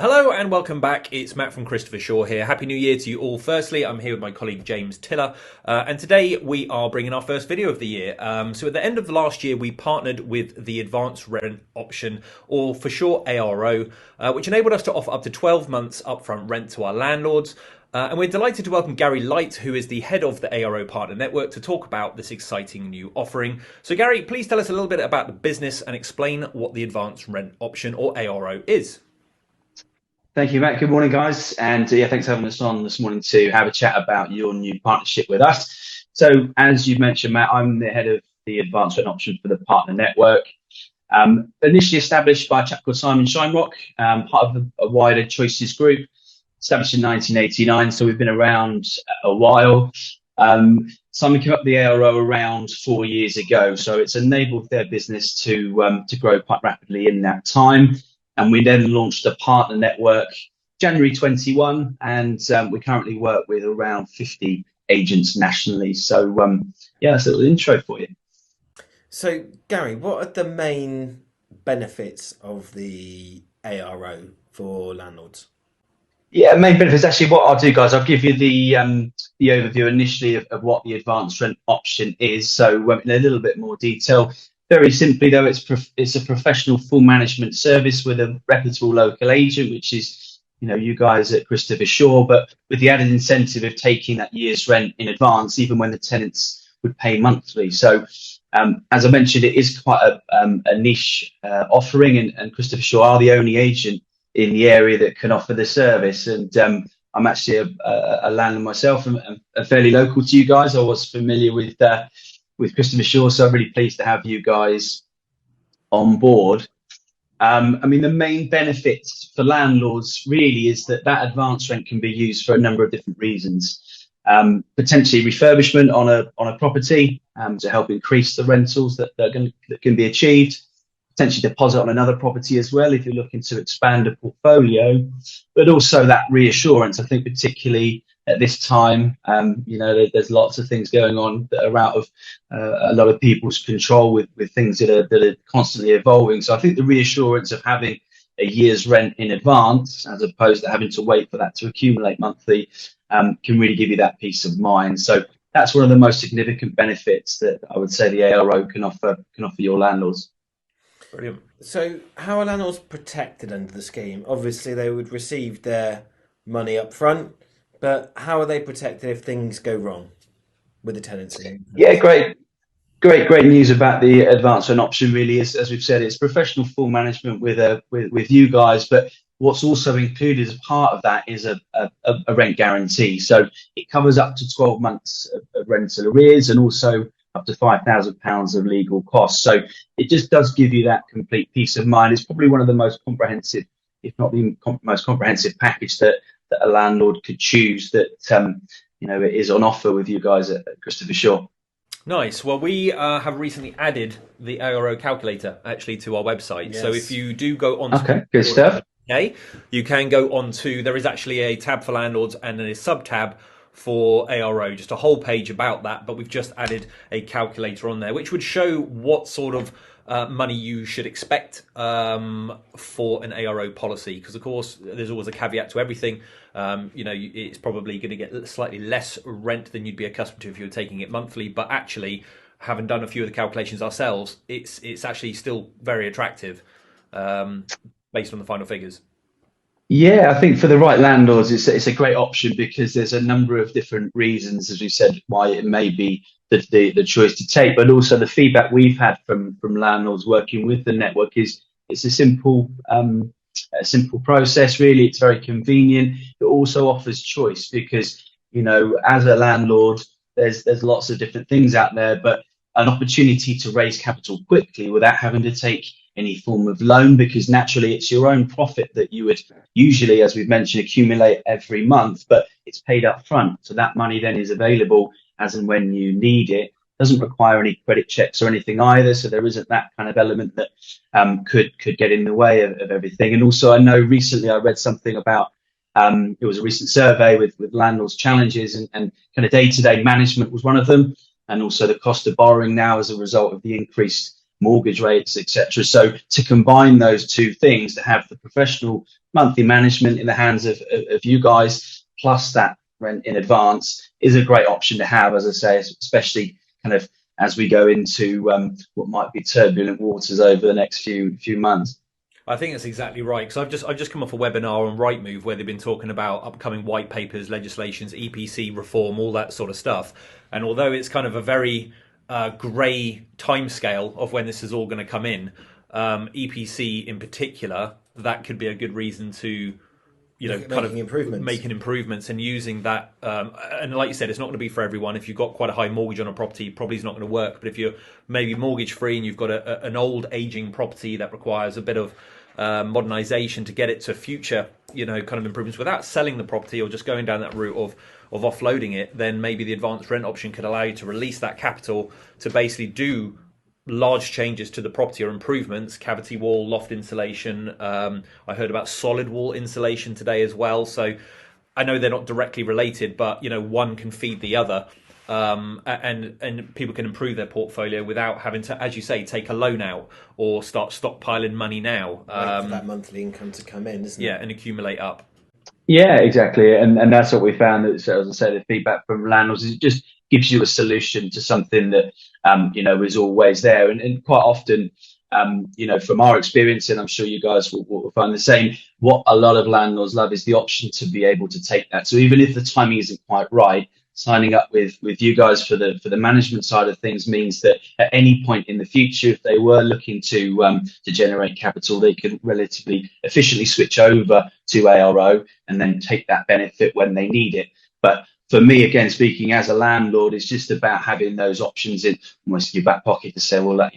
Hello and welcome back. It's Matt from Christopher Shaw here. Happy New Year to you all. Firstly, I'm here with my colleague James Tiller, and today we are bringing our first video of the year. So at the end of the last year, we partnered with the advanced rent option, or for short ARO, which enabled us to offer up to 12 months upfront rent to our landlords. And we're delighted to welcome Gary Light, who is the head of the ARO Partner Network, to talk about this exciting new offering. So Gary, please tell us a little bit about the business and explain what the advanced rent option, or ARO, is. Thank you, Matt. Good morning, guys. And yeah, thanks for having us on this morning to have a chat about your new partnership with us. So as you mentioned, Matt, I'm the head of the advanced rent option for the Partner Network. Initially established by a chap called Simon Shinerock, part of a wider Choices group, established in 1989. So we've been around a while. Simon came up with the ARO around 4 years ago. So it's enabled their business to grow quite rapidly in that time. And we then launched a partner network January 21, and we currently work with around 50 agents nationally. So yeah, that's a little intro for you. So Gary, what are the main benefits of the ARO for landlords? Yeah, main benefits. Actually, what I'll do, guys, I'll give you the overview initially of what the advanced rent option is. So in a little bit more detail. Very simply, though, it's a professional full management service with a reputable local agent, which is, you guys at Christopher Shaw, but with the added incentive of taking that year's rent in advance, even when the tenants would pay monthly. So, as I mentioned, it is quite a niche offering, and Christopher Shaw are the only agent in the area that can offer the service. And I'm actually a landlord myself and fairly local to you guys. I was familiar with Christopher Shaw, so I'm really pleased to have you guys on board. The main benefits for landlords really is that advanced rent can be used for a number of different reasons. Potentially refurbishment on a property to help increase the rentals that can be achieved. Potentially deposit on another property as well if you're looking to expand a portfolio, but also that reassurance. I think particularly at this time, there's lots of things going on that are out of a lot of people's control with things that are constantly evolving. So I think the reassurance of having a year's rent in advance, as opposed to having to wait for that to accumulate monthly, can really give you that peace of mind. So that's one of the most significant benefits that I would say the ARO can offer your landlords. Brilliant. So how are landlords protected under the scheme? Obviously, they would receive their money up front, but how are they protected if things go wrong with the tenancy? Yeah, great news about the advanced rent option. Really is, as we've said, it's professional full management with you guys, but what's also included as part of that is a rent guarantee. So it covers up to 12 months of rental arrears and also up to £5,000 of legal costs. So it just does give you that complete peace of mind. It's probably one of the most comprehensive, if not the most comprehensive package that a landlord could choose that it is on offer with you guys at Christopher Shaw. Nice. Well, we have recently added the ARO calculator actually to our website. Yes. So if you do go on Okay, good stuff. Okay, you can go on to, there is actually a tab for landlords and then a sub tab for ARO, just a whole page about that, but we've just added a calculator on there which would show what sort of money you should expect for an ARO policy, because of course there's always a caveat to everything. It's probably going to get slightly less rent than you'd be accustomed to if you were taking it monthly, but actually, having done a few of the calculations ourselves, it's actually still very attractive based on the final figures. Yeah, I think for the right landlords, it's a great option because there's a number of different reasons, as we said, why it may be the choice to take. But also the feedback we've had from landlords working with the network is it's a simple process. Really, it's very convenient. It also offers choice because as a landlord, there's lots of different things out there, but an opportunity to raise capital quickly without having to take any form of loan, because naturally it's your own profit that you would usually, as we've mentioned, accumulate every month, but it's paid up front. So that money then is available as and when you need it. Doesn't require any credit checks or anything either. So there isn't that kind of element that could get in the way of everything. And also I know recently I read something about it was a recent survey with landlords' challenges and kind of day-to-day management was one of them. And also the cost of borrowing now as a result of the increased mortgage rates, etc. So to combine those two things, to have the professional monthly management in the hands of you guys, plus that rent in advance, is a great option to have, as I say, especially kind of as we go into what might be turbulent waters over the next few months. I think that's exactly right, because I've just come off a webinar on Rightmove where they've been talking about upcoming white papers, legislations, EPC reform, all that sort of stuff. And although it's kind of a very grey timescale of when this is all going to come in, EPC in particular, that could be a good reason to kind of making improvements and using that. And like you said, it's not going to be for everyone. If you've got quite a high mortgage on a property, probably is not going to work. But if you're maybe mortgage free and you've got an old aging property that requires a bit of modernization to get it to future, kind of improvements without selling the property or just going down that route of offloading it, then maybe the advanced rent option could allow you to release that capital to basically do large changes to the property or improvements, cavity wall, loft insulation. I heard about solid wall insulation today as well. So I know they're not directly related, but one can feed the other, and people can improve their portfolio without having to, as you say, take a loan out or start stockpiling money now. Wait for that monthly income to come in, isn't it? Yeah, and accumulate up. Yeah, exactly, and that's what we found. That, so as I said, the feedback from landlords is it just gives you a solution to something that is always there, and quite often, from our experience, and I'm sure you guys will find the same. What a lot of landlords love is the option to be able to take that. So even if the timing isn't quite right, signing up with you guys for the management side of things means that at any point in the future, if they were looking to generate capital, they can relatively efficiently switch over to ARO and then take that benefit when they need it. But for me, again, speaking as a landlord, it's just about having those options in almost your back pocket to say, well,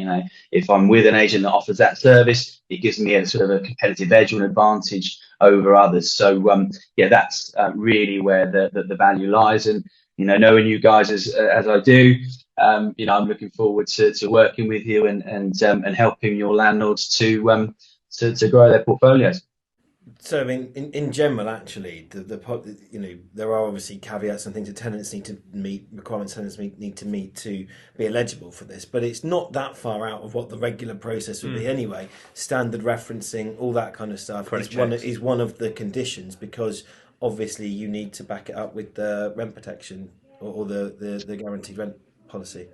if I'm with an agent that offers that service, it gives me a sort of a competitive edge or an advantage over others. So that's really where the value lies. And knowing you guys as I do, I'm looking forward to working with you and helping your landlords to grow their portfolios. So, I mean, in general, actually, there are obviously caveats and things that tenants need to meet, requirements tenants need to meet to be eligible for this, but it's not that far out of what the regular process would be anyway. Standard referencing, all that kind of stuff is one of the conditions, because obviously you need to back it up with the rent protection or the guaranteed rent policy.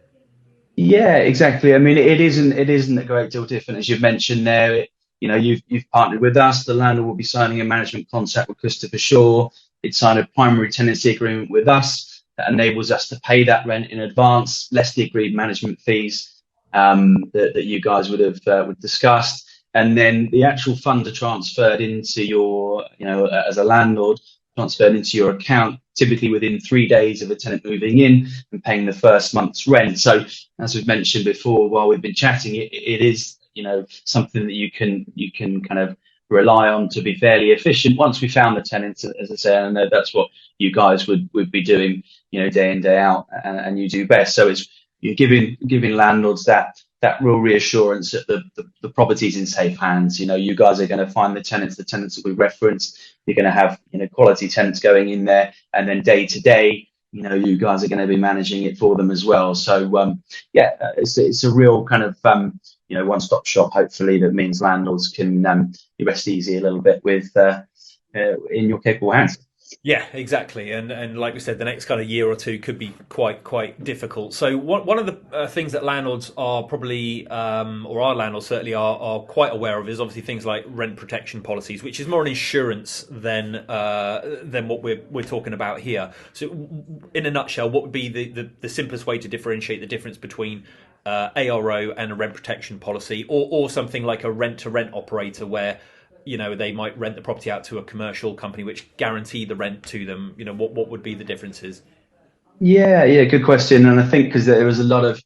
Yeah, exactly. I mean, it isn't a great deal different, as you've mentioned there. You've partnered with us. The landlord will be signing a management contract with customrs. It's signed a primary tenancy agreement with us that enables us to pay that rent in advance, less the agreed management fees that you guys would have discussed. And then the actual funds are transferred into your, as a landlord, transferred into your account, typically within 3 days of a tenant moving in and paying the first month's rent. So, as we've mentioned before, while we've been chatting, it is something that you can kind of rely on to be fairly efficient once we found the tenants. As I say, I know that's what you guys would be doing, day in, day out, and you do best. So you're giving landlords that real reassurance that the property's in safe hands. You guys are going to find the tenants that we referenced. You're going to have quality tenants going in there, and then day to day, you guys are going to be managing it for them as well. So it's a real kind of one-stop shop. Hopefully, that means landlords can rest easy a little bit with in your capable hands. Yeah, exactly, and like we said, the next kind of year or two could be quite difficult. So one of the things that landlords are probably, or our landlords certainly are quite aware of, is obviously things like rent protection policies, which is more an insurance than what we're talking about here. So, in a nutshell, what would be the simplest way to differentiate the difference between ARO and a rent protection policy, or something like a rent-to-rent operator where they might rent the property out to a commercial company which guarantee the rent to them? What would be the differences? Yeah, good question. And I think because there was a lot of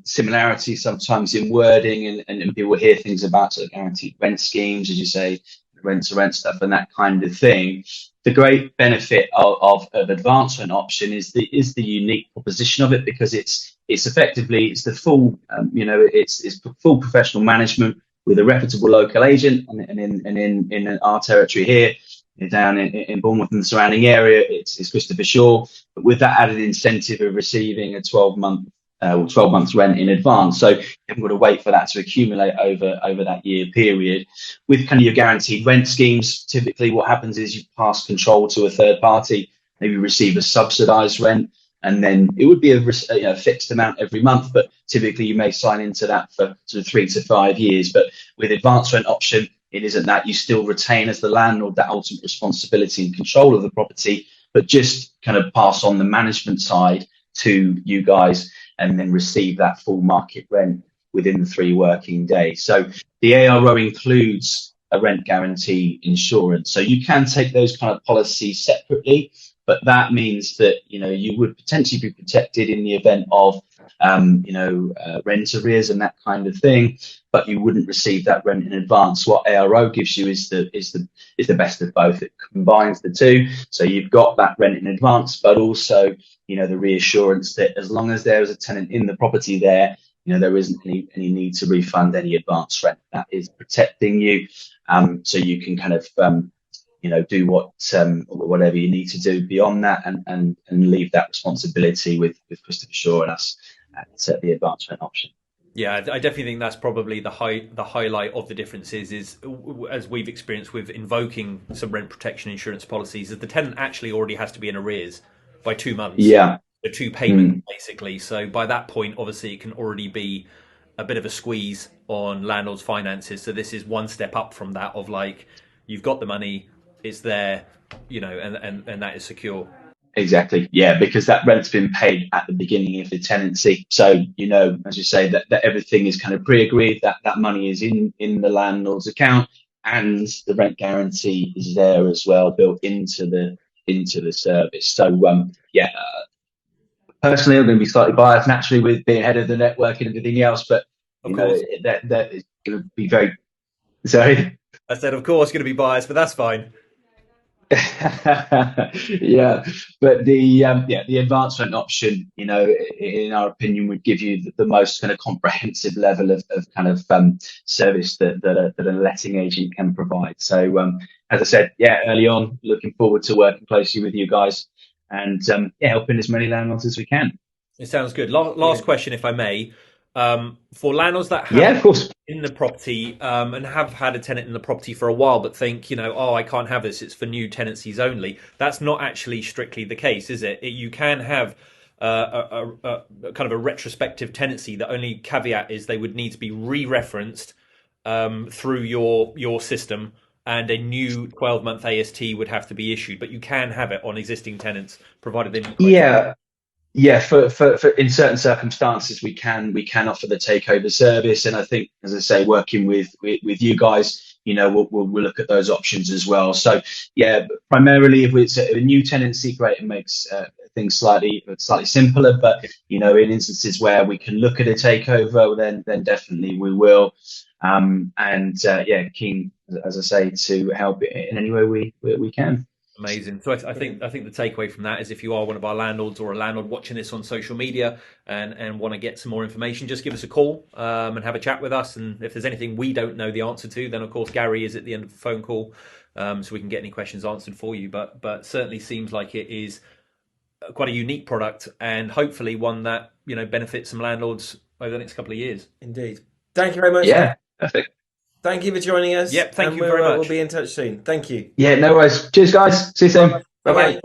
similarities sometimes in wording, and people hear things about sort of guaranteed rent schemes, as you say, rent to rent stuff and that kind of thing. The great benefit of advanced rent option is the unique proposition of it, because it's effectively the full it's full professional management with a reputable local agent, and in our territory here, down in Bournemouth and the surrounding area, it's Christopher Shaw, but with that added incentive of receiving a 12-month 12 months rent in advance. So you haven't got to wait for that to accumulate over that year period. With kind of your guaranteed rent schemes, typically what happens is you pass control to a third party, maybe receive a subsidised rent, and then it would be a fixed amount every month, but typically you may sign into that for sort of 3 to 5 years. But with advanced rent option, it isn't that. You still retain as the landlord that ultimate responsibility and control of the property, but just kind of pass on the management side to you guys and then receive that full market rent within the 3 working days. So the ARO includes a rent guarantee insurance. So you can take those kind of policies separately, but that means that, you would potentially be protected in the event of, rent arrears and that kind of thing, but you wouldn't receive that rent in advance. What ARO gives you is the best of both. It combines the two. So you've got that rent in advance, but also, the reassurance that as long as there is a tenant in the property there, there isn't any need to refund any advance rent. That is protecting you. So you can kind of, do whatever you need to do beyond that, and leave that responsibility with Christopher Shaw and us at the advanced rent option. Yeah, I definitely think that's probably the highlight of the differences is, as we've experienced with invoking some rent protection insurance policies, is the tenant actually already has to be in arrears by 2 months. Yeah. The 2 payments, basically. So by that point, obviously, it can already be a bit of a squeeze on landlords' finances. So this is one step up from that of like, you've got the money, it's there, and that is secure. Exactly. Yeah, because that rent's been paid at the beginning of the tenancy. So, as you say, that everything is kind of pre-agreed, that money is in the landlord's account, and the rent guarantee is there as well, built into the service. So, personally, I'm going to be slightly biased naturally with being head of the network and everything else, but that is going to be very. Sorry, I said, of course, going to be biased, but that's fine. Yeah, but the advanced rent option, in our opinion, would give you the most kind of comprehensive level of kind of service that a letting agent can provide. So, as I said, early on, looking forward to working closely with you guys and helping as many landlords as we can. It sounds good. Last question, if I may. For landlords that of course, in the property and have had a tenant in the property for a while, but think, I can't have this, it's for new tenancies only. That's not actually strictly the case, is it? You can have a kind of a retrospective tenancy. The only caveat is they would need to be re-referenced through your system, and a new 12-month AST would have to be issued. But you can have it on existing tenants, provided they meet. Yeah, for in certain circumstances we can offer the takeover service, and I think, as I say, working with you guys, we'll look at those options as well. So primarily if it's a new tenancy, great, it makes things slightly simpler. But in instances where we can look at a takeover, then definitely we will. Keen, as I say, to help in any way we can. Amazing. So I think the takeaway from that is, if you are one of our landlords or a landlord watching this on social media and want to get some more information, just give us a call and have a chat with us. And if there's anything we don't know the answer to, then of course Gary is at the end of the phone call, so we can get any questions answered for you. But certainly seems like it is quite a unique product, and hopefully one that benefits some landlords over the next couple of years. Indeed. Thank you very much. Yeah, perfect. Thank you for joining us. Yep, thank you very much. We'll be in touch soon. Thank you. Yeah, no worries. Cheers, guys. See you soon. Bye-bye.